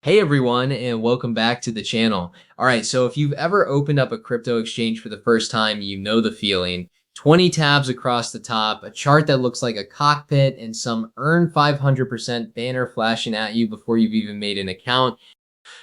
Hey everyone, and welcome back to the channel. All right, so if you've ever opened up a crypto exchange for the first time, you know the feeling. 20 tabs across the top, a chart that looks like a cockpit, and some earn 500% banner flashing at you before you've even made an account.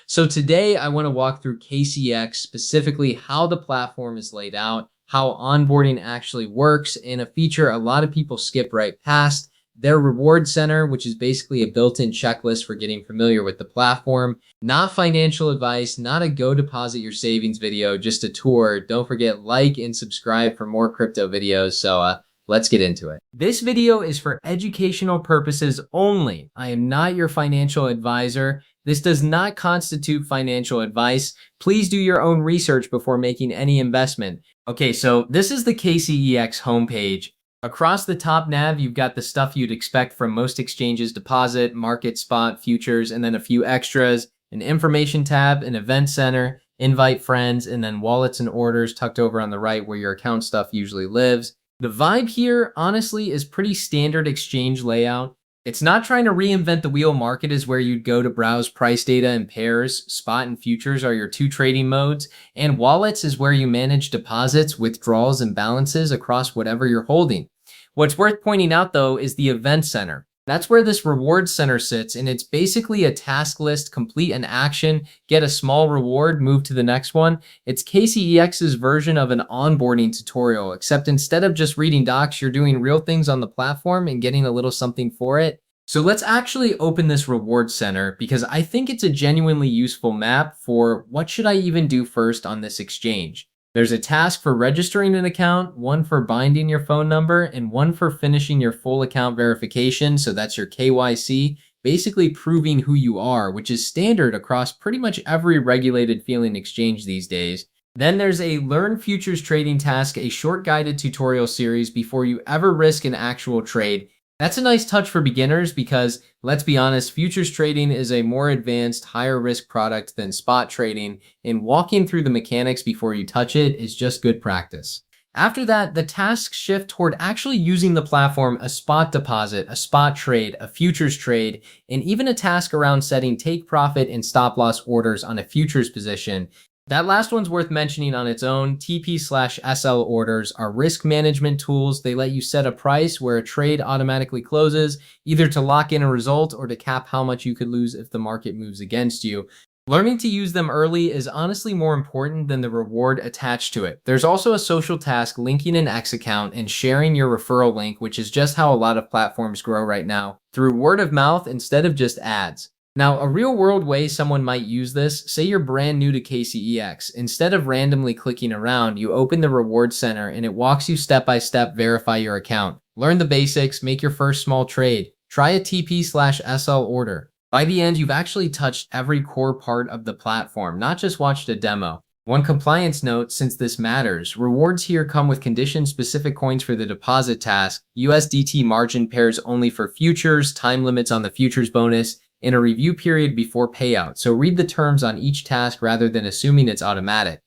So today I want to walk through KCEX, specifically how the platform is laid out, how onboarding actually works, and a feature a lot of people skip right past, their reward center, which is basically a built-in checklist for getting familiar with the platform. Not financial advice, not a go deposit your savings video, just a tour. Don't forget like and subscribe for more crypto videos. So let's get into it. This video is for educational purposes only. I am not your financial advisor. This does not constitute financial advice. Please do your own research before making any investment. Okay, so this is the KCEX homepage. Across the top nav, you've got the stuff you'd expect from most exchanges: deposit, market spot, futures, and then a few extras, an information tab, an event center, invite friends, and then wallets and orders tucked over on the right where your account stuff usually lives. The vibe here, honestly, is pretty standard exchange layout. It's not trying to reinvent the wheel. Market is where you'd go to browse price data and pairs. Spot and futures are your two trading modes. And wallets is where you manage deposits, withdrawals, and balances across whatever you're holding. What's worth pointing out, though, is the event center. That's where this reward center sits, and it's basically a task list: complete an action, get a small reward, move to the next one. It's KCEX's version of an onboarding tutorial, except instead of just reading docs, you're doing real things on the platform and getting a little something for it. So let's actually open this reward center, because I think it's a genuinely useful map for what should I even do first on this exchange. There's a task for registering an account, one for binding your phone number, and one for finishing your full account verification. So that's your KYC, basically proving who you are, which is standard across pretty much every regulated feeling exchange these days. Then there's a learn futures trading task, a short guided tutorial series before you ever risk an actual trade. That's a nice touch for beginners because, let's be honest, futures trading is a more advanced, higher risk product than spot trading, and walking through the mechanics before you touch it is just good practice. After that, the tasks shift toward actually using the platform: a spot deposit, a spot trade, a futures trade, and even a task around setting take profit and stop loss orders on a futures position. That last one's worth mentioning on its own. TP/SL orders are risk management tools. They let you set a price where a trade automatically closes, either to lock in a result or to cap how much you could lose if the market moves against you. Learning to use them early is honestly more important than the reward attached to it. There's also a social task linking an X account and sharing your referral link, which is just how a lot of platforms grow right now, through word of mouth instead of just ads. Now, a real-world way someone might use this: say you're brand new to KCEX. Instead of randomly clicking around, you open the reward center and it walks you step-by-step verify your account. Learn the basics, make your first small trade. Try a TP/SL order. By the end, you've actually touched every core part of the platform, not just watched a demo. One compliance note, since this matters: rewards here come with condition-specific coins for the deposit task, USDT margin pairs only for futures, time limits on the futures bonus, and a review period before payout. So read the terms on each task rather than assuming it's automatic.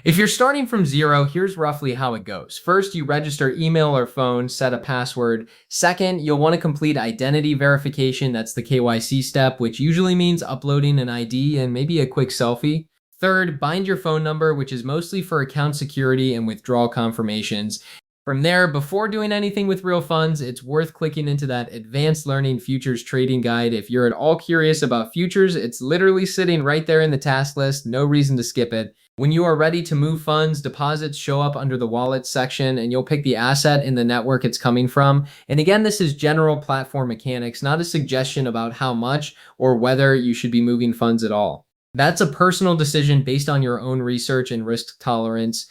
If you're starting from zero, here's roughly how it goes. First, you register email or phone, set a password. Second, you'll want to complete identity verification. That's the KYC step, which usually means uploading an ID and maybe a quick selfie. Third, bind your phone number, which is mostly for account security and withdrawal confirmations. From there, before doing anything with real funds, it's worth clicking into that advanced learning futures trading guide. If you're at all curious about futures, it's literally sitting right there in the task list. No reason to skip it. When you are ready to move funds, deposits show up under the wallet section, and you'll pick the asset in the network it's coming from. And again, this is general platform mechanics, not a suggestion about how much or whether you should be moving funds at all. That's a personal decision based on your own research and risk tolerance.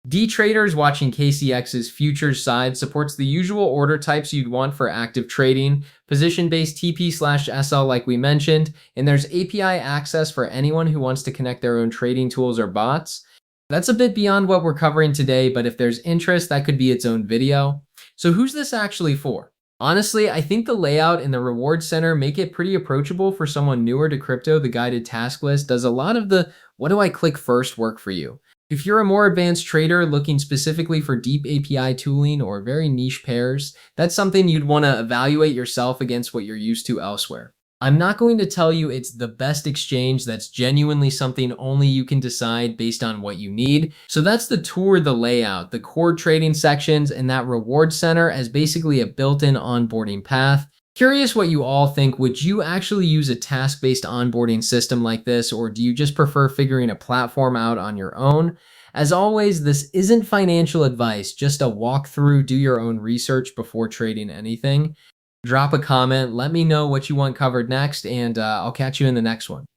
D-traders watching KCEX's futures side supports the usual order types you'd want for active trading: position-based TP/SL like we mentioned, and there's API access for anyone who wants to connect their own trading tools or bots. That's a bit beyond what we're covering today, but if there's interest, that could be its own video. So who's this actually for? Honestly, I think the layout and the reward center make it pretty approachable for someone newer to crypto. The guided task list does a lot of the "what do I click first" work for you. If you're a more advanced trader looking specifically for deep API tooling or very niche pairs, that's something you'd want to evaluate yourself against what you're used to elsewhere. I'm not going to tell you it's the best exchange. That's genuinely something only you can decide based on what you need. So that's the tour, the layout, the core trading sections, and that reward center as basically a built-in onboarding path. Curious what you all think. Would you actually use a task-based onboarding system like this, or do you just prefer figuring a platform out on your own? As always, this isn't financial advice, just a walkthrough. Do your own research before trading anything. Drop a comment, let me know what you want covered next, and I'll catch you in the next one.